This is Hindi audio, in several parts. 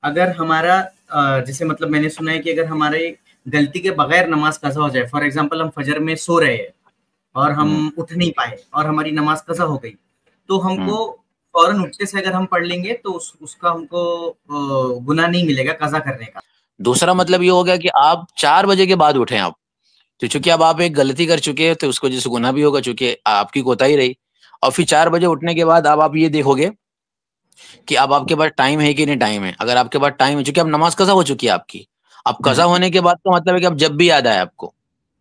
अगर हमारा जैसे मतलब मैंने सुना है कि अगर हमारे गलती के बगैर नमाज कज़ा हो जाए, फॉर एग्जांपल हम फजर में सो रहे हैं और हम हम्म, उठ नहीं पाए और हमारी नमाज कज़ा हो गई, तो हम्म। हमको फौरन उठते से अगर हम पढ़ लेंगे तो उसका हमको गुनाह नहीं मिलेगा कज़ा करने का। दूसरा मतलब ये हो गया कि आप 4 बजे के बाद उठे आप, तो चूंकि अब आप एक गलती कर चुके हैं तो उसको जैसे गुनाह भी होगा, चूंकि आपकी कोताही रही। और फिर 4 बजे उठने के बाद अब आप ये देखोगे कि अब आपके पास टाइम है कि नहीं टाइम है। अगर आपके पास टाइम है, चूंकि अब नमाज कज़ा हो चुकी है आपकी, अब कज़ा हम्म, होने के बाद तो मतलब है कि अब जब भी याद आए आपको,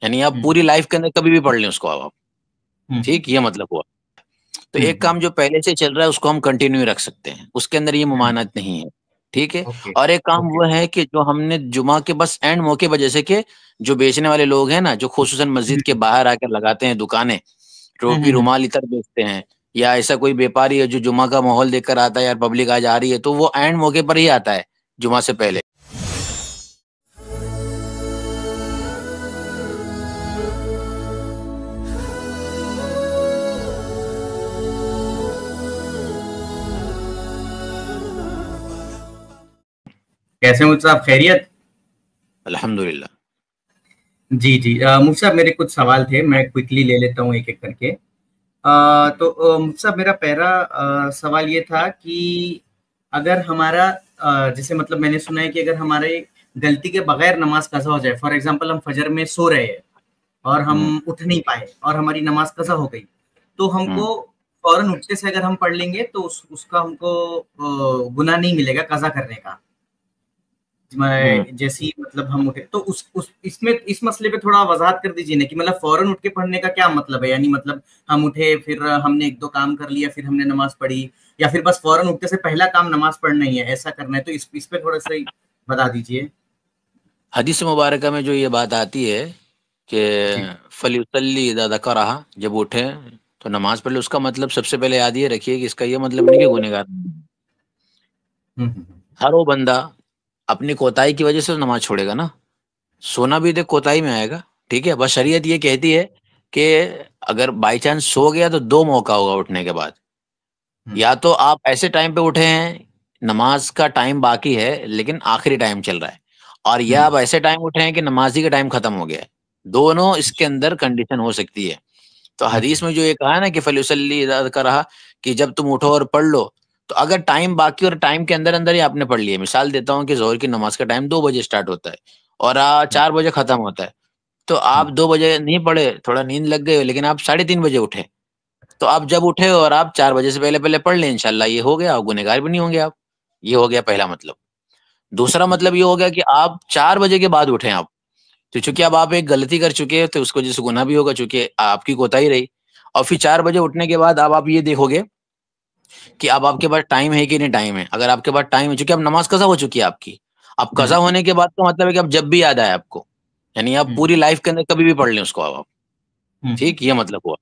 यानी आप हम्म, पूरी लाइफ के अंदर कभी भी पढ़ लें उसको अब आप। हम्म, ठीक, ये मतलब हुआ। तो हम्म, एक काम जो पहले से चल रहा है उसको हम कंटिन्यू रख सकते हैं, उसके अंदर ये हम्म, ममानत नहीं है। ठीक है। ओके, और एक काम ओके, वो है कि जो हमने जुमा के बस एंड मौके पर, जैसे कि जो बेचने वाले लोग हैं ना, जो खुसूसन मस्जिद के हम्म, बाहर आकर लगाते हैं दुकानें, हम्म, टोपी रुमाल इतर बेचते हैं, या ऐसा कोई व्यापारी है जो जुमा का माहौल देखकर आता है यार पब्लिक आज आ रही है, तो वो एंड मौके पर ही आता है जुमा से पहले। कैसे मुझ साहब खैरियत? अल्हम्दुलिल्लाह। जी जी, मुझ साहब मेरे कुछ सवाल थे, मैं क्विकली ले लेता हूँ एक एक करके। तो मुझ साहब मेरा पहला सवाल ये था कि अगर हमारा जैसे मतलब मैंने सुना है कि अगर हमारे गलती के बगैर नमाज कज़ा हो जाए, फॉर एग्जांपल हम फजर में सो रहे हैं और हम हम्म, उठ नहीं पाए और हमारी नमाज कज़ा हो गई, तो हम्म, हमको फौरन उठते से अगर हम पढ़ लेंगे तो उसका हमको गुनाह नहीं मिलेगा कज़ा करने का। हम्म। मैं जैसी मतलब हम उठे तो उस इसमें इस मसले पे थोड़ा वजाहत कर दीजिए ना कि मतलब फौरन उठ के पढ़ने का क्या मतलब है? यानी मतलब हम उठे, फिर हमने एक दो काम कर लिया, फिर हमने नमाज पढ़ी, या फिर बस फौरन उठते से पहला काम नमाज पढ़ना ही है, ऐसा करना है? तो इस पे थोड़ा सा ही बता दीजिए। हदीस मुबारक में जो ये बात आती है कि जी। फलीसल्ली इज़ा ज़करहा, जब उठे तो नमाज पढ़ ले, उसका मतलब सबसे पहले याद ये रखिए कि इसका ये मतलब नहीं कि गुनहगार नहीं। हम्म, हर वो बंदा अपनी कोताही की वजह से तो नमाज छोड़ेगा ना। सोना भी देख कोताही में आएगा। ठीक है, बस शरीयत ये कहती है कि अगर बाई चांस सो गया तो दो मौका होगा उठने के बाद। हम्म, या तो आप ऐसे टाइम पे उठे हैं, नमाज का टाइम बाकी है लेकिन आखिरी टाइम चल रहा है, और या हम्म, आप ऐसे टाइम उठे हैं कि नमाजी का टाइम खत्म हो गया है। दोनों इसके अंदर कंडीशन हो सकती है। तो ओके। हदीस में जो ये कहा है ना कि फलुसल्ली इज़ा का रहा, कि जब तुम उठो और पढ़ लो, तो अगर टाइम बाकी और टाइम के अंदर अंदर ही आपने पढ़ लिया, मिसाल देता हूँ कि जोहर की नमाज का टाइम 2 बजे स्टार्ट होता है और हम्म, 4 बजे खत्म होता है, तो हम्म, आप 2 बजे नहीं पढ़े, थोड़ा नींद लग गई, लेकिन आप 3:30 बजे उठे, तो आप जब उठे और आप 4 बजे से पहले पहले पढ़ लें, इंशाल्लाह ये हो गया, गुनहगार भी नहीं होंगे आप। ये हो गया पहला मतलब। दूसरा मतलब ये हो गया कि आप 4 बजे के बाद उठे आप, तो चूंकि अब आप एक गलती कर चुके हैं तो उसको जैसे गुनाह भी होगा, चूंकि आपकी कोताही रही। और फिर 4 बजे उठने के बाद अब आप ये देखोगे कि अब आपके पास टाइम है कि नहीं टाइम है। अगर आपके पास टाइम है, चूंकि अब नमाज कज़ा हो चुकी है आपकी, अब कज़ा हम्म, होने के बाद तो मतलब है कि अब जब भी याद आए आपको, यानी आप हम्म, पूरी लाइफ के अंदर कभी भी पढ़ लें उसको अब आप। हम्म, ठीक, ये मतलब हुआ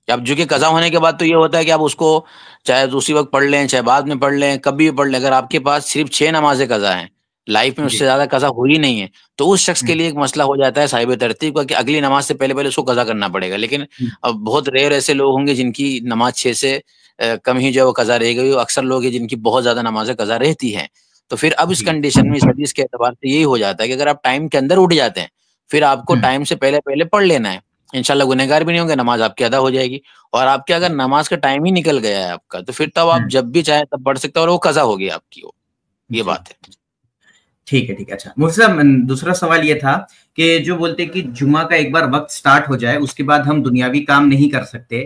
कि अब जो कि कज़ा होने के बाद तो ये होता है कि आप उसको चाहे तो उसी वक्त पढ़ लें, चाहे बाद में पढ़ लें, कभी भी पढ़ लें। अगर आपके पास सिर्फ 6 नमाजें कज़ा हैं, लाइफ में उससे जी। ज्यादा कज़ा हुई नहीं है, तो उस शख्स के हम्म, लिए एक मसला हो जाता है साहिब तरतीब का कि अगली नमाज से पहले पहले उसको कज़ा करना पड़ेगा। लेकिन हम्म, अब बहुत रेयर ऐसे लोग होंगे जिनकी नमाज 6 से कम ही जो है वो कज़ा रह गई हो। अक्सर लोग हैं जिनकी बहुत ज्यादा नमाजें कज़ा रहती हैं। तो फिर अब इस जी। कंडीशन में, इस हदीस के एतबार से यही हो जाता है कि अगर आप टाइम के अंदर उठ जाते हैं, फिर आपको हम्म, टाइम से पहले पहले पढ़ लेना है। इंशाल्लाह गुनहगार भी नहीं होंगे, नमाज आपकी अदा हो जाएगी। और आपके अगर नमाज का टाइम ही निकल गया है आपका, तो फिर तब आप हम्म, जब भी चाहे तब पढ़ सकते हो और वो कज़ा होगी आपकी वो। ये जी। बात है। ठीक है, ठीक है। अच्छा, मुझसे दूसरा सवाल ये था कि जो बोलते हैं कि जुमा का एक बार वक्त स्टार्ट हो जाए उसके बाद हम दुनियावी काम नहीं कर सकते,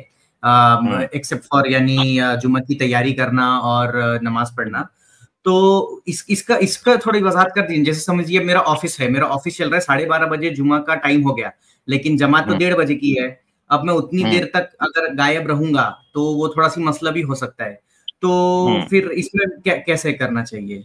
हुँ, एक्सेप्ट फॉर यानी जुमा की तैयारी करना और नमाज हुँ, पढ़ना। तो इसका इसका थोड़ी वजाहत कर दीजिए। जैसे समझिए मेरा ऑफिस है, मेरा ऑफिस चल रहा है, 12:30 बजे जुमा का टाइम हो गया, लेकिन जमात तो हुँ, 1:30 बजे की है। अब मैं उतनी हुँ, देर तक अगर गायब रहूंगा तो वो थोड़ा सी मसला भी हो सकता है। तो हुँ। फिर इसमें कैसे करना चाहिए?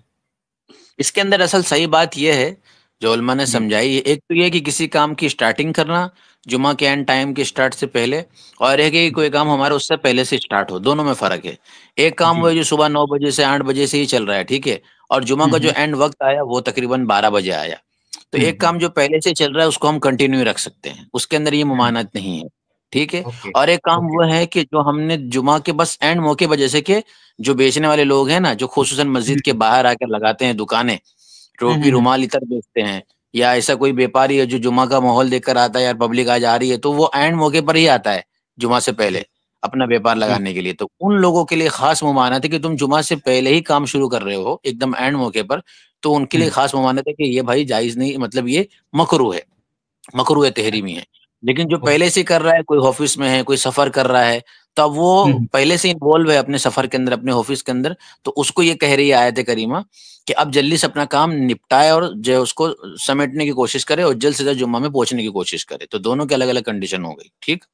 इसके अंदर असल सही बात ये है, जो उलमा ने जी। समझाई है। एक तो ये है कि किसी काम की स्टार्टिंग करना जुमा के एंड टाइम के स्टार्ट से पहले, और एक है कि कोई काम हमारा उससे पहले से स्टार्ट हो, दोनों में फ़र्क है। एक काम वो है जी। जो सुबह 9 बजे से 8 बजे से ही चल रहा है, ठीक है? और जुमा का जो हम्म, एंड वक़्त आया वो तकरीबन 12 बजे आया। तो हम्म, एक काम जो पहले से चल रहा है उसको हम कंटिन्यू रख सकते हैं, उसके अंदर ये हम्म, ममानत नहीं है। ठीक है। ओके, और एक काम ओके। वो है कि जो हमने जुमा के बस एंड मौके पर, जैसे कि जो बेचने वाले लोग हैं ना, जो खुसूसन मस्जिद के हुँ, बाहर आकर लगाते हैं दुकानें, हुँ, टोपी हुँ, हुँ। रुमाल इतर बेचते हैं, या ऐसा कोई व्यापारी है जो जुमा का माहौल देखकर आता है, यार पब्लिक आज आ रही है, तो वो एंड मौके पर ही आता है जुमा से जी, पहले अपना व्यापार जी। लगाने के लिए। तो उन लोगों के लिए खास ममानत है कि तुम जुमा से पहले ही काम शुरू कर रहे हो एकदम एंड मौके पर, तो उनके लिए हुँ, खास ममानत है कि ये भाई जायज नहीं, मतलब ये मकरूह है, मकरूह तहरीमी है। लेकिन जो पहले ओके। से कर रहा है, कोई ऑफिस में है, कोई सफर कर रहा है, तो अब हुँ, वो हुँ। पहले से इन्वॉल्व है अपने सफर के अंदर, अपने ऑफिस के अंदर, तो उसको ये कह रही है आयत करीमा कि अब जल्दी से अपना काम निपटाए और जो है उसको समेटने की कोशिश करे और जल्द से जल्द जुम्मा में पहुंचने की कोशिश करे। तो दोनों की अलग-अलग कंडीशन हो गई, ठीक?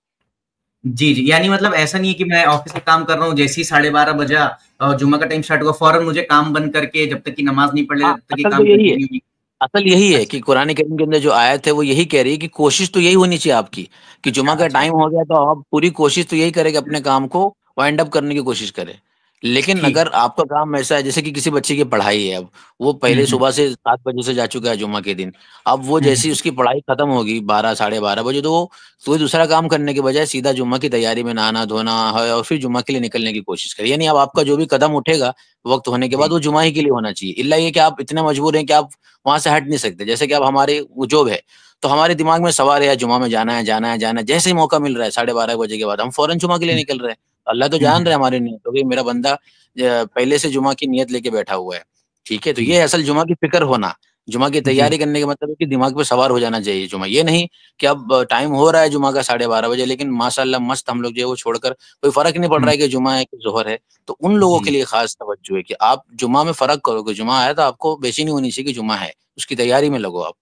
जी, जी। यानी मतलब ऐसा नहीं है कि मैं ऑफ़िस में काम कर रहा हूँ, जैसे ही 12:30 बजा जुम्मा का टाइम स्टार्ट हुआ, फ़ौरन मुझे काम बंद करके जब तक कि नमाज़ नहीं पढ़ हाँ, लेते, तब तक ये असल तो काम यही है। कंटिन्यू नहीं। असल यही है अच्छा, कि कुरान करीम के अंदर जो आयत है वो यही कह रही है कि कोशिश तो यही होनी चाहिए आपकी, कि अच्छा, जुमा का अच्छा। टाइम हो गया तो आप पूरी कोशिश तो यही करें कि अपने काम को वाइंड अप करने की कोशिश करें। लेकिन ठीक अगर है। आपका काम ऐसा है जैसे कि किसी बच्चे की पढ़ाई है, अब वो हुँ, पहले हुँ, सुबह से 7 बजे से जा चुका है जुमा के दिन, अब वो हुँ, जैसे ही हुँ। उसकी पढ़ाई खत्म होगी 12 साढ़े 12 बजे, तो वो कोई दूसरा काम करने के बजाय सीधा जुम्मा की तैयारी में नहाना-धोना है और फिर जुम्मा के लिए निकलने की कोशिश करे। यानी अब आपका जो भी कदम उठेगा वक़्त होने के बाद, जी। वो जुमा ही के लिए होना चाहिए। इल्ला ये कि आप इतने मजबूर हैं कि आप वहाँ से हट नहीं सकते। जैसे कि अब हमारे वो जॉब है, तो हमारे दिमाग में सवार है यार जुमा में जाना है, जाना है, जाना है। जैसे ही मौका मिल रहा है 12:30 बजे के बाद, हम फ़ौरन जुमा के लिए हुँ, निकल रहे हैं। अल्लाह तो हुँ, जान रहा हुँ। है हमारी नीयत, तो कि मेरा बंदा पहले से जुमा की नीयत लेके बैठा हुआ है। ठीक है? तो जी, ये असल जुमा की फ़िक्र होना, जुमा की जी, तैयारी करने का मतलब है कि दिमाग पे सवार हो जाना चाहिए जुमा। ये नहीं कि अब टाइम हो रहा है जुमा का 12:30 बजे, लेकिन माशाअल्लाह मस्त हम लोग जो है वो छोड़कर कोई फ़र्क नहीं पड़ रहा हुँ, है कि जुमा है कि ज़ोहर है। तो उन लोगों के जी, लिए ख़ास तवज्जो है कि आप जुमा में फ़र्क करोगे, जुमा आया तो आपको बेचैनी होनी चाहिए कि जुमा है, उसकी तैयारी में लगो आप।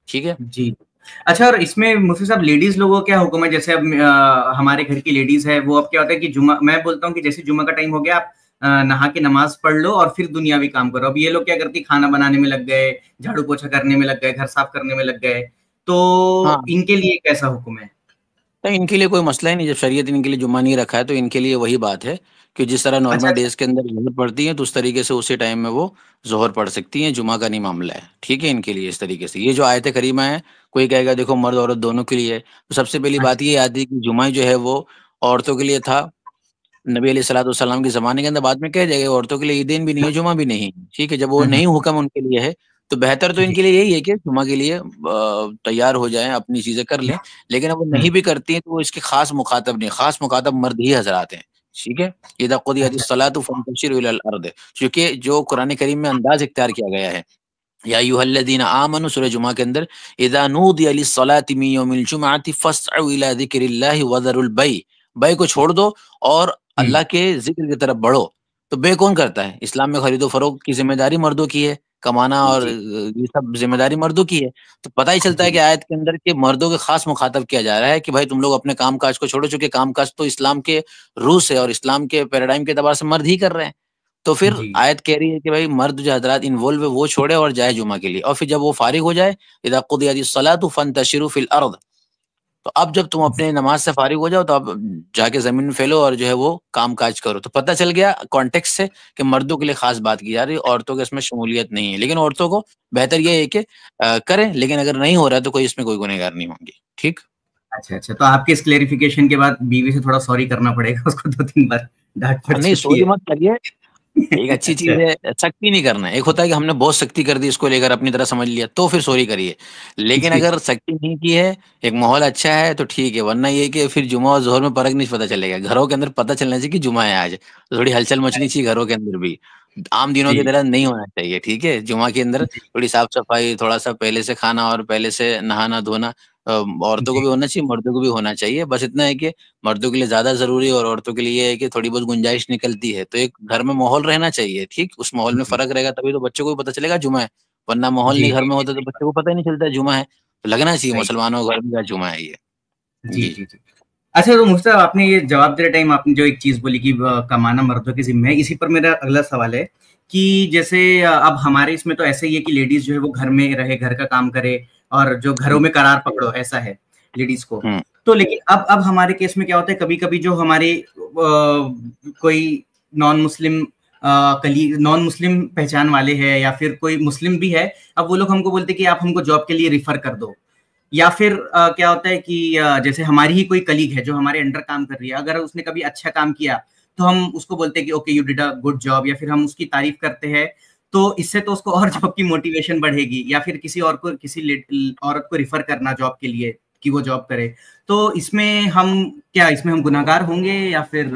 ठीक है? जी। अच्छा और इसमें मुफ्ती साहब लेडीज़ लोगों का क्या हुक्म है? जैसे अब हमारे घर की लेडीज़ है, वो अब क्या होता है कि जुमा मैं बोलता हूँ कि जैसे जुमा का टाइम हो गया, आप नहा के नमाज़ पढ़ लो और फिर दुनियावी काम करो। अब ये लोग क्या करती खाना बनाने में लग गए, झाड़ू-पोछा करने में लग गए, घर साफ करने में लग गए। तो हाँ। इनके लिए कैसा हुक्म है? तो इनके लिए कोई मसला ही नहीं, जब शरीयत इनके लिए जुम्मा नहीं रखा है, तो इनके लिए वही बात है कि जिस तरह अच्छा, नॉर्मल अच्छा। डेज़ के अंदर ज़ोहर पड़ती हैं, तो उस तरीके से उसी टाइम में वो ज़ोहर पढ़ सकती हैं, जुमा का नहीं मामला है। ठीक है? इनके लिए इस तरीके से। ये जो आयत करीमा है, कोई कहेगा देखो मर्द औरत दोनों के लिए है, तो सबसे पहली बात अच्छा। ये आती है कि जुमा जो है वो औरतों के लिए था। नबी अलैहिस्सलाम के ज़माने के अंदर बाद में कह दिया गया औरतों के लिए ईदेन भी नहीं है, जुमा भी नहीं है। ठीक है? जब वो हुँ, हुँ। नहीं हुक्म उनके लिए है, तो बेहतर तो जी। इनके लिए यही है कि जुमा के लिए तैयार हो जाएँ, अपनी चीज़ें कर लें। लेकिन अब वो हुँ। नहीं भी करती हैं, तो वो इसके खास मुखातब नहीं, खास मुखातब मर्द ही हज़रात हैं। ठीक है? इज़ा अच्छा, क़ुदियतिस सलातु फंतशिरू इलल अर्द, क्योंकि जो कुरान करीम में अंदाज़ इख्तियार किया गया है, या अय्युहल्लज़ीना आमनू सूरह जुमा के अंदर, इज़ा नूदिया लिस्सलाति मिन यौमिल जुमअति फ़स्अउ इला ज़िक्रिल्लाहि वज़रुल बय को छोड़ दो और हुँ। अल्लाह के ज़िक्र की तरफ बढ़ो। तो बे कौन करता है? इस्लाम में खरीदो-फरोख्त की ज़िम्मेदारी मर्दों की है, कमाना और जी, ये सब ज़िम्मेदारी मर्दों की है। तो पता ही चलता है जी, कि आयत के अंदर के मर्दों के खास मुखातब किया जा रहा है कि भाई तुम लोग अपने काम-काज को छोड़ो, चूँकि काम-काज तो इस्लाम के रूह से और इस्लाम के पैराडाइम के एतबार से मर्द ही कर रहे हैं। तो फिर जी। आयत कह रही है कि भाई मर्द जो हज़रात इन्वॉल्व है वो छोड़े और जाए जुमा के लिए, और फिर जब वो फारिग हो जाए, इज़ा क़ुदियतिस सलातु फंतशिरू फिल अर्द, तो अब जब तुम अपने नमाज़ से फारिग हो जाओ, तो अब जाके ज़मीन में फैलो और जो है वो काम-काज करो। तो पता चल गया कॉन्टेक्स्ट से कि मर्दों के लिए ख़ास बात की जा रही है, औरतों को इसमें शमूलियत नहीं है। लेकिन औरतों को बेहतर ये है कि करें, लेकिन अगर नहीं हो रहा है तो कोई इसमें कोई गुनहगार नहीं होंगी। ठीक? अच्छा, अच्छा। तो आपके इस क्लैरिफ़िकेशन के बाद बीवी से थोड़ा सॉरी करना पड़ेगा, उसको 2-3 बार डाँट पड़ नहीं, चुकी सॉरी है। मत करिए। एक अच्छी अच्छा, चीज़ है, सख्ती नहीं करना है। एक होता है कि हमने बहुत सख्ती कर दी इसको लेकर, अपनी तरह समझ लिया, तो फिर सॉरी करिए। लेकिन जी, अगर सख्ती नहीं की है, एक माहौल अच्छा है तो ठीक है, वरना ये है कि फिर जुमा और ज़ोहर में फ़र्क नहीं पता चलेगा। घरों के अंदर पता चलना चाहिए कि जुमा है आज, तो थोड़ी हलचल मचनी चाहिए घरों के अंदर भी। आम दिनों की जी, तरह नहीं होना चाहिए, ठीक है? जुमा के अंदर जी, थोड़ी साफ-सफाई, थोड़ा-सा पहले से खाना और पहले से नहाना-धोना औरतों को जी, भी होना चाहिए, मर्दों को भी होना चाहिए। बस इतना है कि मर्दों के लिए ज़्यादा ज़रूरी है और औरतों के लिए ये है कि थोड़ी बहुत गुंजाइश निकलती है। तो एक घर में माहौल रहना चाहिए, ठीक? उस माहौल में जी, फ़र्क रहेगा तभी तो बच्चों को भी पता चलेगा जुमा है, वरना माहौल जी, नहीं घर जी, में जी, होता तो सही बात। बच्चे को पता ही नहीं चलता जुमा है। तो लगना चाहिए सही। मुसलमानों के घर में आज जुमा है ये। जी, जी। जी, जी। अच्छा तो मुफ्ती साहब आपने ये जवाब देते टाइम आपने जो एक चीज़ बोली कि कमाना मर्दों के ज़िम्मे है, इसी पर मेरा अगला सवाल है कि जैसे अब हमारे इसमें तो ऐसा ही है कि लेडीज़ जो है वो घर में रहे, घर का काम करे और जो घरों हुँ, में करार पकड़ो, ऐसा है लेडीज़ को। हुँ, तो लेकिन अब हमारे केस में क्या होता है कभी-कभी जो हमारे कोई नॉन मुस्लिम नॉन मुस्लिम पहचान वाले हैं या फिर कोई मुस्लिम भी है, अब वो लोग हमको बोलते हैं कि आप हमको जॉब के लिए रिफ़र कर दो। या फिर क्या होता है कि जैसे हमारी ही कोई कलीग है जो हमारे अंडर काम कर रही है, अगर उसने कभी अच्छा काम किया तो हम उसको बोलते हैं कि okay you did a good job, या फिर हम उसकी तारीफ करते हैं, तो इससे तो उसको और जॉब की मोटिवेशन बढ़ेगी, या फिर किसी और को, औरत को रिफर करना जॉब के लिए कि वो जॉब करे। तो इसमें हम गुनाहगार होंगे, या फिर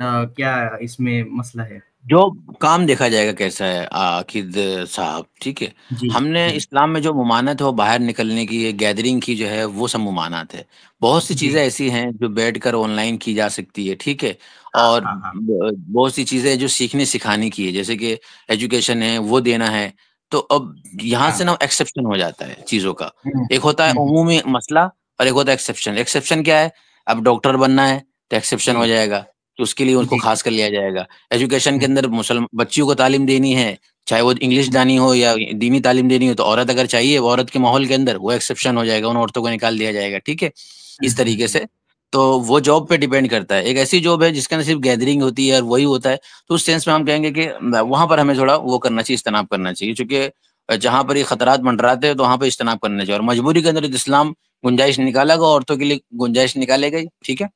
क्या इसमें मसला है? जो काम देखा जाएगा कैसा है आकिद साहब, ठीक है। जी हमने जी इस्लाम में जो ममानत है वो बाहर निकलने की, ये गैदरिंग की जो है वो सब ममानत है। बहुत सी जी। चीजें ऐसी हैं जो बैठकर ऑनलाइन की जा सकती है, ठीक है। हाँ और हाँ हाँ। बहुत सी चीजें जो सीखने सिखाने की है, जैसे कि एजुकेशन है वो देना है। तो अब यहाँ से हाँ। ना एक्सेप्शन हो जाता है चीजों का। हम्म, एक होता है हम्म, उमूमी मसला और एक होता है एक्सेप्शन। एक्सेप्शन क्या है? अब डॉक्टर बनना है तो एक्सेप्शन जी हो जाएगा, तो उसके लिए उनको जी खास कर लिया जाएगा। एजुकेशन के हम्म, अंदर मुसलमान बच्चियों को तालीम देनी है, चाहे वो इंग्लिश जानी हो या दीनी तालीम देनी हो, तो औरत अगर चाहिए, वो औरत के माहौल के अंदर वो एक्सेप्शन हो जाएगा, उन औरतों को निकाल दिया जाएगा, ठीक है। इस तरीके हम्म। से तो वो जॉब पे डिपेंड करता है। एक ऐसी जॉब है जिसके अंदर सिर्फ गैदरिंग होती है और वही होता है, तो उस सेंस में हम कहेंगे कि वहां पर हमें थोड़ा वो करना चाहिए, इज्तनाब करना चाहिए, क्योंकि जहां पर ये खतरात मंडराते हैं तो वहां पर इज्तनाब करना चाहिए। और मजबूरी के अंदर इस्लाम गुंजाइश निकालेगा, औरतों के लिए गुंजाइश निकालेगा ही, ठीक है।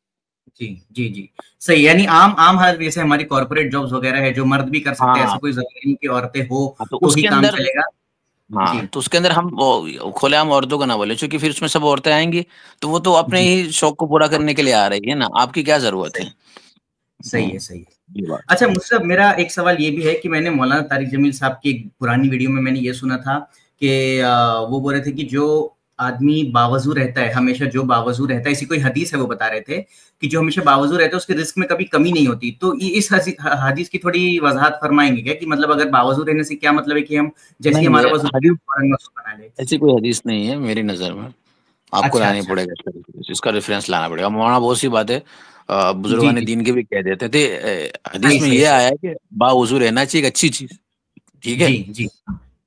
जी जी जी। सही, यानी आम आम हाल जैसे हमारी कॉर्पोरेट जॉब्स वगैरह है जो मर्द भी कर सकते हैं, हाँ ऐसा कोई जरूरी नहीं कि औरतें हो हाँ, तो तो ही उसके काम अंदर, चलेगा। हाँ जी तो उसके अंदर हम वो खुलेआम औरतों को ना बोले, क्योंकि फिर उसमें सब औरतें आएंगी, तो वो तो अपने जी। ही शौक को पूरा करने के लिए आ रही है ना, आपकी क्या जरूरत है। सही सही है सही है। ये बात अच्छा, है। मुझसे मेरा एक सवाल ये भी है कि मैंने मौलाना तारिक जमील साहब की एक पुरानी वीडियो में मैंने ये सुना था कि वो बोल रहे थे कि जो आदमी बावजू रहता है, हमेशा जो बावजू रहता है, इसी कोई हदीस है, वो बता रहे थे कि जो हमेशा बावजू रहता है उसके रिस्क में कभी कमी नहीं होती। तो इस हदीस की थोड़ी वजाहत फरमाएंगे क्या, कि मतलब अगर बावजू रहने से क्या मतलब है कि हम जैसे ही नहीं, हमारा ये वजू हदीस फौरन वजू बना ले? ऐसी कोई हदीस नहीं है मेरी नजर में। आपको अच्छा लानी अच्छा। पड़ेगा इसका इसका रेफरेंस लाना पड़ेगा। मौलाना बहुत सी बातें जी बुजुर्गान जी। दीन के भी कह देते थे। सही हदीस में सही ये सही। आया है कि बावजू रहना चाहिए, एक अच्छी चीज, ठीक है। जी जी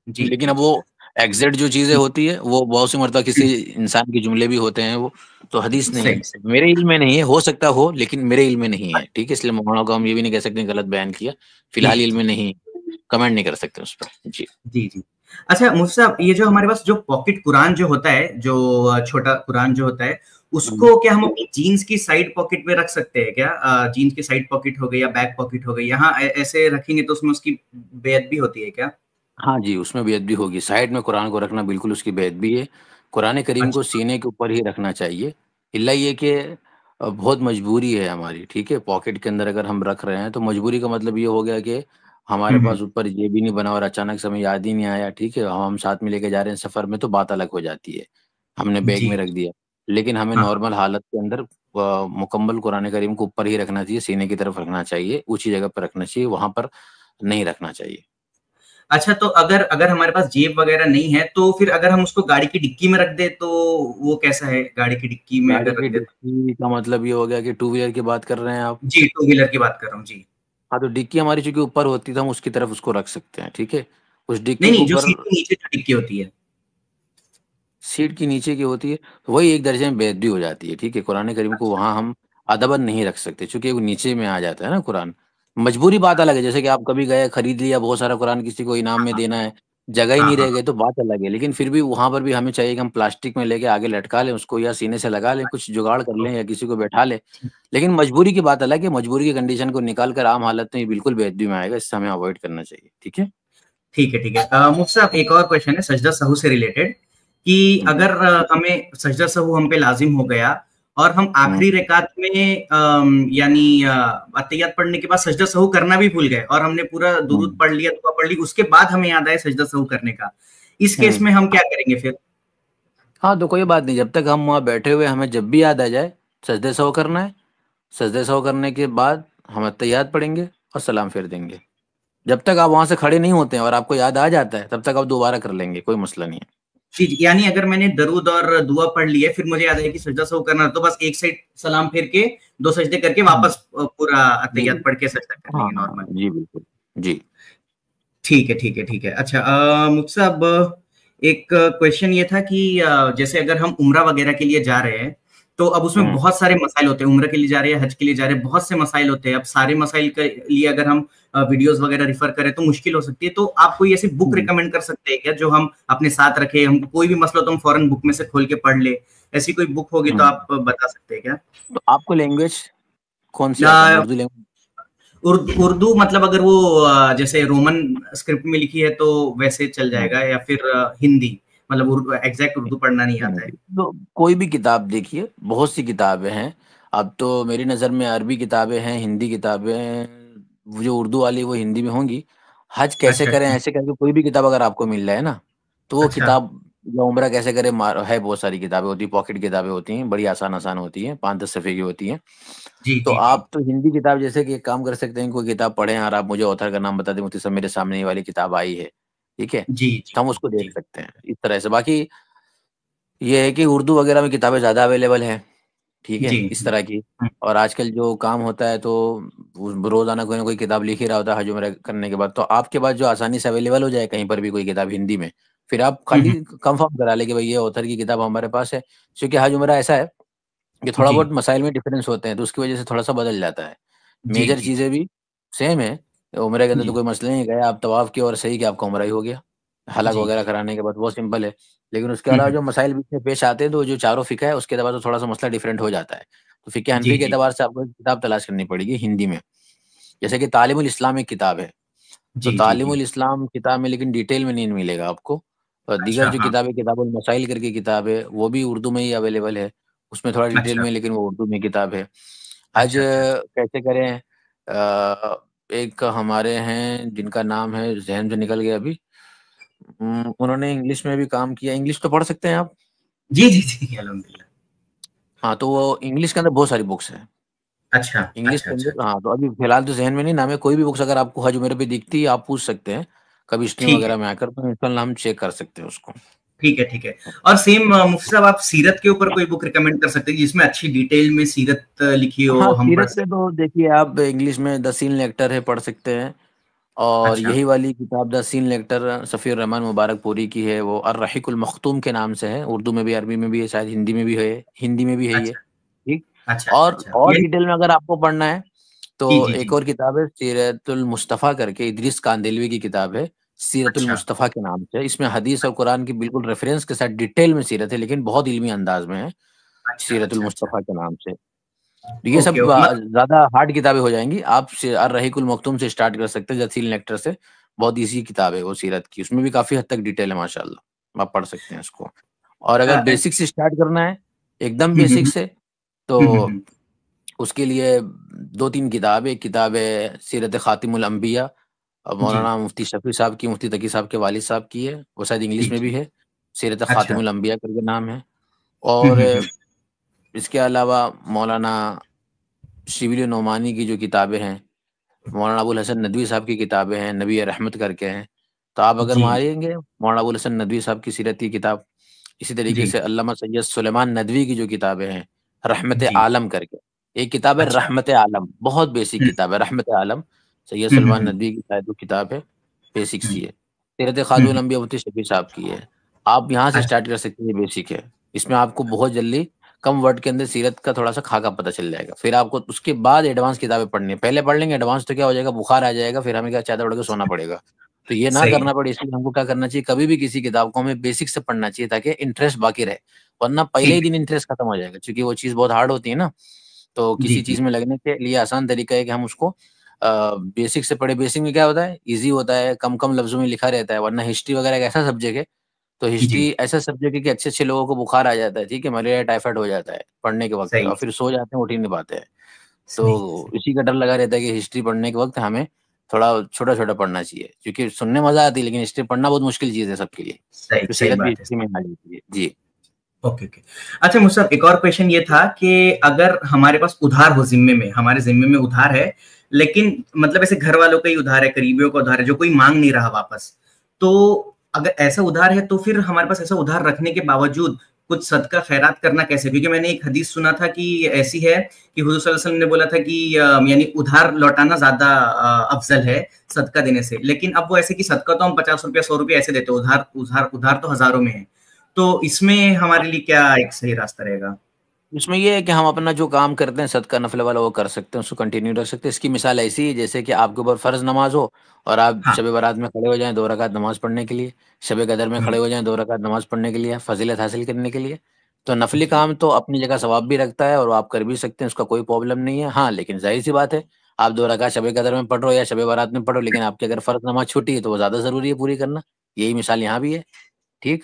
जी लेकिन जी अब वो एग्जैक्ट जो चीजें होती है वो बहुत सी मरतबा किसी इंसान के जुमले भी होते हैं, वो तो हदीस नहीं सही है। सही। मेरे इल्म में नहीं है, हो सकता हो लेकिन मेरे इल्म में नहीं है, ठीक है। इसलिए मौलाना को हम ये भी नहीं कह सकते गलत बयान किया, जी फिलहाल इल्म जी में नहीं, कमेंट नहीं कर सकते उस पर जी। जी जी। अच्छा मुफ्ती साहब, ये जो हमारे पास जो पॉकेट कुरान जो होता है, जो छोटा कुरान जो होता है, हम्म। उसको क्या हम अपनी जीन्स की साइड पॉकेट में रख सकते हैं क्या? जीन्स की साइड पॉकेट हो गई या बैक पॉकेट हो गई, यहाँ ऐसे रखेंगे तो उसमें उसकी बेअदबी होती है क्या? हाँ जी, उसमें बेअदबी होगी। साइड में कुरान को रखना बिल्कुल उसकी बेअदबी है। कुरान करीम को अच्छा। सीने के ऊपर ही रखना चाहिए। इल्ला ये कि बहुत मजबूरी है हमारी, ठीक है। पॉकेट के अंदर अगर हम रख रहे हैं तो मजबूरी का मतलब ये हो गया कि हमारे हम्म। पास ऊपर जेब भी नहीं बना और अचानक से हमें याद ही नहीं आया, ठीक है। हम साथ में लेके जा रहे हैं सफर में तो बात अलग हो जाती है, हमने बैग जी। में रख दिया। लेकिन हमें हाँ। नॉर्मल हालत के अंदर मुकम्मल कुरान करीम को ऊपर ही रखना चाहिए, सीने की तरफ रखना चाहिए, ऊंची जगह पर रखना चाहिए, वहां पर नहीं रखना चाहिए। अच्छा, तो अगर अगर हमारे पास जेब वगैरह नहीं है, तो फिर अगर हम उसको गाड़ी की डिक्की में रख दे तो वो कैसा है, गाड़ी की डिक्की में गाड़ी अगर की रख दे तो? डिक्की का मतलब ये हो गया कि टू व्हीलर की बात कर रहे हैं आप। जी, टू व्हीलर की बात कर रहा हूँ जी। हाँ, तो डिक्की हमारी चूंकि ऊपर होती है तो हम उसकी तरफ उसको रख सकते हैं, ठीक है। उस नहीं डिक्की के नहीं, जो ऊपर सीट के नीचे जो डिक्की होती है। सीट की नीचे की होती है, तो वही एक दर्जे में बेअदबी हो जाती है, ठीक है। कुरान करीम को वहां हम अदबन नहीं रख सकते, क्योंकि वो नीचे में आ जाता है ना कुरान। मजबूरी बात अलग है, जैसे कि आप कभी गए खरीद लिया बहुत सारा कुरान, किसी को इनाम में देना है, जगह ही हाँ नहीं हाँ रह हाँ। गई तो बात अलग है। लेकिन फिर भी वहां पर भी हमें चाहिए कि हम प्लास्टिक में लेके आगे लटका लें उसको, या सीने से लगा लें, कुछ जुगाड़ कर लें या किसी को बैठा लें। लेकिन मजबूरी की बात अलग है, मजबूरी की कंडीशन को निकाल कर आम हालत में ये बिल्कुल बेअदबी में आएगा, इससे हमें अवॉइड करना चाहिए, ठीक है। ठीक है ठीक है। मुफ्ती साहब, एक और क्वेश्चन है सजदा सहू से रिलेटेड, कि हम्म, अगर हमें सजदा सहू हम पे लाजिम हो गया और हम हम्म, आखिरी रकात में यानी अत्तहियात पढ़ने के बाद सजदा सहू करना भी भूल गए, और हमने पूरा दुरूद हम्म, पढ़ लिया, दुआ पढ़ ली, उसके बाद हमें याद आए सजदा सहू करने का, इस केस हम्म। में हम क्या करेंगे फिर? हाँ, तो कोई बात नहीं, जब तक हम वहाँ बैठे हुए हमें जब भी याद आ जाए सजदे सौ करना है। सजदे सौ करने के बाद हम अत्तहियात पढ़ेंगे और सलाम फेर देंगे। जब तक आप वहां से खड़े नहीं होते हैं और आपको याद आ जाता है तब तक आप दोबारा कर लेंगे, कोई मसला नहीं है। जी जी, यानी अगर मैंने दरूद और दुआ पढ़ ली है, फिर मुझे याद है कि सजदा सहू करना है, तो बस एक साइड सलाम फेर के दो सजदे करके हम्म, वापस पूरा जी अत्तहियात पढ़ के सजदा कर हाँ लेंगे हाँ नॉर्मल। जी बिल्कुल जी। ठीक है ठीक है ठीक है। अच्छा, मुझसे अब एक क्वेश्चन ये था कि जैसे अगर हम उम्रा वगैरह के लिए जा रहे हैं, तो अब उसमें बहुत सारे मसाइल होते हैं, उम्र के लिए जा रहे हैं, हज के लिए जा रहे हैं, बहुत से मसाइल होते हैं। अब सारे मसाइल के लिए अगर हम वीडियोस वगैरह रिफर करें तो मुश्किल हो सकती है। तो आप कोई ऐसी बुक रिकमेंड कर सकते हैं क्या जो हम अपने साथ रखें, हमको कोई भी मसला तो हम फौरन बुक में से खोल के पढ़ ले? ऐसी कोई बुक होगी तो आप बता सकते हैं क्या? तो आपको लैंग्वेज कौन सी आसान है? उर्दू लैंग्वेज? उर्दू मतलब अगर वो जैसे रोमन स्क्रिप्ट में लिखी है तो वैसे चल जाएगा, या फिर हिंदी, मतलब एग्जैक्ट उर्दू पढ़ना नहीं आता है। तो कोई भी किताब देखिए, बहुत सी किताबें हैं। अब तो मेरी नज़र में अरबी किताबें हैं, हिंदी किताबें हैं, वो जो उर्दू वाली वो हिंदी में होंगी। हज कैसे अच्छा करें अच्छा ऐसे करके कोई भी किताब अगर आपको मिल जाए ना, तो वो अच्छा। किताब, या उम्रा कैसे करें है, बहुत सारी किताबें होती हैं, पॉकेट किताबें होती हैं, बड़ी आसान आसान होती हैं, 5-10 सफ़े की होती हैं। जी तो जी जी आप तो हिंदी किताब जैसे कि एक काम कर सकते हैं, कोई किताब पढ़ें और आप मुझे ऑथर का नाम बता दें, मुफ्ती साहब मेरे सामने ये वाली किताब आई है, ठीक है? जी जी तो हम उसको देख जी सकते हैं इस तरह से। बाकी ये है कि उर्दू वगैरह में किताबें ज़्यादा अवेलेबल हैं, ठीक जी है? इस तरह की। और आजकल जो काम होता है तो रोज़ाना कोई ना कोई किताब लिख ही रहा होता है हज उम्रा करने के बाद, तो आपके पास जो आसानी से अवेलेबल हो जाए कहीं पर भी कोई किताब हिंदी में, फिर आप खाली कंफर्म करा लें कि भई ये ऑथर की किताब हमारे पास है। क्योंकि हज उम्रा ऐसा है कि थोड़ा जी बहुत मसाइल में डिफरेंस होते हैं, तो उसकी वजह से थोड़ा-सा बदल जाता है। जी मेजर जी चीज़ें भी सेम है, उम्रे के अंदर तो जी कोई मसले नहीं, गए आप तवाफ़ किया और सही कि आपका उम्रा ही हो गया। हलक जी वगैरह जी। कराने के बाद बहुत सिंपल है। लेकिन उसके अलावा जो मसाइल बीच में पेश आते हैं, तो जो चारों फ़िक़्ह है उसके अलावा तो थोड़ा-सा मसला डिफरेंट हो जाता है। तो फ़िक़्ह जी हनफ़ी के जी एतबार से आपको एक किताब तलाश करनी पड़ेगी हिंदी में। जैसे कि तालीमुल इस्लाम एक किताब है, तो जी जी जी। तालीमुल इस्लाम किताब में लेकिन डिटेल में नहीं मिलेगा आपको। और दीगर अच्छा जो हाँ। किताबें, किताबुल मसाइल करके किताब है, वो भी उर्दू में ही अवेलेबल है। उसमें थोड़ा डिटेल अच्छा में, लेकिन वो उर्दू में किताब है। हज अच्छा अच्छा अच्छा। कैसे करें? एक हमारे हैं जिनका नाम है, ज़हन से निकल गया अभी। उन्होंने इंग्लिश में भी काम किया। इंग्लिश तो पढ़ सकते हैं आप? जी जी जी अल्हम्दुलिल्लाह। हाँ, तो वो इंग्लिश के अंदर बहुत सारी बुक्स हैं। अच्छा इंग्लिश अच्छा के अच्छा अंदर अच्छा। हाँ, तो अभी फ़िलहाल तो ज़हन में नहीं नाम है। कोई भी बुक्स अगर आपको हज उम्र पे दिखती है, आप पूछ सकते हैं। कभी स्ट्रीम ठीक है वगैरह में आकर, तो इंशाल्लाह हम चेक कर सकते हैं उसको। ठीक है ठीक है। और सेम मुफ्ती साहब, आप सीरत के ऊपर कोई बुक रिकमेंड कर सकते हैं जिसमें अच्छी डिटेल में सीरत लिखी हो, हाँ, हम पढ़ सीरत पे सकें? तो देखिए आप इंग्लिश में द सीन लेक्टर है, पढ़ सकते हैं। और अच्छा यही वाली किताब द सीन लेक्टर सफ़ीर रहमान मुबारकपुरी की है, वो अर्रहीकुल मख्तूम के नाम से है। उर्दू में भी, अरबी में भी है, शायद हिंदी में भी है ये, अच्छा ठीक? अच्छा अच्छा अच्छा और ये। डिटेल में अगर आपको पढ़ना है, जी तो जी एक जी। और किताब है सीरतुल मुस्तफ़ा करके, इदरीस कांदिलवी की किताब है, सीरतुल अच्छा मुस्तफ़ा के नाम से। इसमें हदीस और कुरान की बिल्कुल रेफ़रेंस के साथ डिटेल में सीरत है, लेकिन बहुत इल्मी अंदाज़ में है, अच्छा सीरतुल अच्छा अच्छा। मुस्तफ़ा के नाम से। तो ये ओके सब ओके ज़्यादा हार्ड किताबें हो जाएँगी। आप अर्रहीकुल मख्तूम से स्टार्ट कर सकते हैं, जसील नेक्टर से। बहुत ईज़ी किताब है वो सीरत की, उसमें भी काफ़ी हद तक डिटेल है माशाअल्लाह, आप पढ़ सकते हैं इसको। और अगर बेसिक से स्टार्ट करना है, एकदम हम्म, बेसिक हम्म, से, तो हम्म, उसके लिए 2-3 किताब है। एक किताब है सीरत खातिमुल अंबिया, जी मौलाना मुफ्ती शफ़ी साहब की, मुफ्ती तकी साहब के वालिद साहब की है, वो शायद जी इंग्लिश में जी। भी है। सीरत अच्छा। खातिमुल अंबिया करके नाम है। हम्म, और हम्म, इसके अलावा मौलाना शिबिर नोमानी की जो किताबें हैं, मौलाना अबुल हसन नदवी साहब की किताबें हैं, नबी रहमत करके हैं। तो आप अगर जी मारेंगे मौलाना अबुल हसन नदवी साहब की सीरत की किताब, इसी तरीके जी से अल्लामा सैयद सुलेमान नदवी की जो किताबें हैं, रहमत जी। आलम करके, एक किताब है अच्छा। रहमत आलम, बहुत बेसिक हम्म, किताब है रहमत आलम, सैयद हम्म, सुलेमान नदवी की शायद वो किताब है, बेसिक सी हम्म, है। सीरत खातून अंबिया मुफ्ती शफी साहब की है। आप यहाँ से अच्छा। स्टार्ट कर सकते हैं, ये बेसिक है। इसमें आपको बहुत जल्दी कम वर्ड के अंदर सीरत का थोड़ा-सा खाका पता चल जाएगा। फिर आपको उसके बाद एडवांस किताबें पढ़नी है। पहले पढ़ लेंगे एडवांस, तो क्या हो जाएगा, बुखार आ जाएगा, फिर हमें क्या चादर ओढ़ के सोना पड़ेगा। तो ये ना सही है। करना पड़े, इसलिए हमको क्या करना चाहिए, कभी भी किसी किताब को हमें बेसिक से पढ़ना चाहिए, ताकि इंटरेस्ट बाकी रहे। वरना पहले ही ठीक दिन इंटरेस्ट खत्म हो जाएगा, क्योंकि वो चीज़ बहुत हार्ड होती है ना। तो है। जी किसी जी चीज़ में लगने के लिए आसान तरीका है कि हम उसको बेसिक से पढ़ें। बेसिक में क्या होता है, ईज़ी होता है, कम-कम लफ्ज़ों में लिखा रहता है। वरना हिस्ट्री वगैरह एक ऐसा सब्जेक्ट है, तो जी। हिस्ट्री ऐसा सब्जेक्ट है कि अच्छे-अच्छे लोगों को बुखार आ जाता है, ठीक है? मलेरिया, टाइफाइड हो जाता है पढ़ने के वक़्त, सही और फिर सो जाते हैं, उठ ही नहीं पाते हैं। सही तो सही इसी का डर लगा रहता है कि हिस्ट्री पढ़ने के वक़्त हमें थोड़ा छोटा-छोटा पढ़ना चाहिए, क्योंकि सुनने में मज़ा आती है, लेकिन हिस्ट्री पढ़ना बहुत मुश्किल चीज़ है सबके लिए। सही तो सही सीरत भी बात है। हिस्ट्री में आ जाती है। जी। Okay okay. अच्छा मुझसे एक और क्वेश्चन ये था कि अगर हमारे पास उधार हो, जिम्मे में, हमारे जिम्मे में उधार है, लेकिन मतलब ऐसे घर वालों का ही उधार है, करीबियों का उधार है, जो कोई मांग नहीं रहा वापस, तो अगर ऐसा उधार है तो फिर हमारे पास ऐसा उधार रखने के बावजूद कुछ सदका खैरात करना कैसे? क्योंकि मैंने एक हदीस सुना था कि ऐसी है कि हुजूर सल्लल्लाहु अलैहि वसल्लम ने बोला था कि यानी उधार लौटाना ज्यादा अफजल है सदका देने से। लेकिन अब वो ऐसे कि सदका तो हम 50 रुपया 100 रुपया ऐसे देते हैं, उधार उधार उधार तो हजारों में है। तो इसमें हमारे लिए क्या एक सही रास्ता रहेगा? इसमें ये है कि हम अपना जो काम करते हैं सदका नफल वाला वो कर सकते हैं, उसको कंटिन्यू रख सकते हैं। इसकी मिसाल ऐसी है जैसे कि आपके ऊपर फ़र्ज़ नमाज़ हो और आप हाँ। शब बारात में खड़े हो जाएँ 2 रकात नमाज़ पढ़ने के लिए, शब कदर में हुँ, खड़े हो जाएँ 2 रकात नमाज़ पढ़ने के लिए, फ़ज़ीलत हासिल करने के लिए। तो नफली जी। काम तो अपनी जगह सवाब भी रखता है और आप कर भी सकते हैं, उसका कोई प्रॉब्लम नहीं है। हाँ, लेकिन ज़ाहिर-सी बात है, आप 2 रकात शब कदर में पढ़ रहे हो या शब बारात में पढ़ रहे हो, लेकिन आपकी अगर फ़र्ज़ नमाज़ छूटी है तो वो ज़्यादा ज़रूरी है पूरी करना। यही मिसाल यहाँ भी है। ठीक?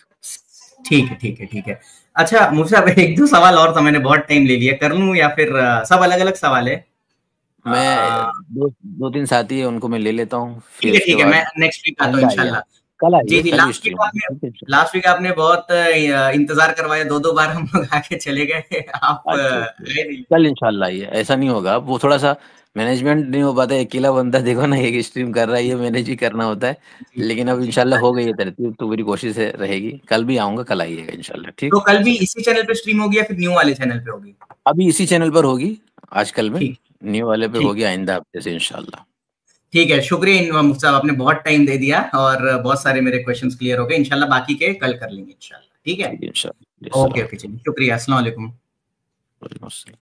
ठीक है, ठीक है, ठीक है। अच्छा मुझसे अब 1-2 सवाल और था, मैंने बहुत टाइम ले लिया, कर लूँ या फिर सब अलग-अलग सवाल है? मैं अ, 2-3 साथी हैं उनको मैं ले लेता हूँ, फिर उसके ठीक है, मैं बाद नेक्स्ट वीक आता हूँ आइंदा आइए इंशाल्लाह। आप। कल जी, आइए, जी, कल ही स्ट्रीम है, ठीक है इंशाल्लाह। लास्ट वीक आपने बहुत इंतज़ार करवाया, 2-2 बार हम लोग आके चले गए, आप अच्छा, अच्छा। आए नहीं। कल इंशाल्लाह आइए, ऐसा नहीं होगा। वो थोड़ा-सा मैनेजमेंट नहीं हो पाता है, अकेला बंदा देखो ना एक स्ट्रीम कर रहा है, जी, ये मैनेज ही करना होता है। जी, लेकिन जी, अब जी। इंशाल्लाह हो अच्छा, गई है अच्छा। तरतीब, तो मेरी कोशिश है रहेगी। कल भी आऊँगा, कल आइएगा इंशाल्लाह, तो ठीक? कल भी इसी चैनल पे स्ट्रीम होगी या फिर न्यू वाले चैनल पे होगी? अभी इसी चैनल पर होगी, आजकल में, ठीक, न्यू वाले पे ठीक। होगी आइंदा हफ्ते से इंशाल्लाह। ठीक है, शुक्रिया मुफ्ती साहब, आपने बहुत टाइम दे दिया और बहुत सारे मेरे क्वेश्चंस क्लियर हो गए। इंशाल्लाह बाकी के कल कर लेंगे इंशाल्लाह, ठीक है? ठीक है इंशाल्लाह। जी, ओके, अस्सलाम ओके, चलिए शुक्रिया, अस्सलाम वालेकुम। वालेकुम अस्सलाम।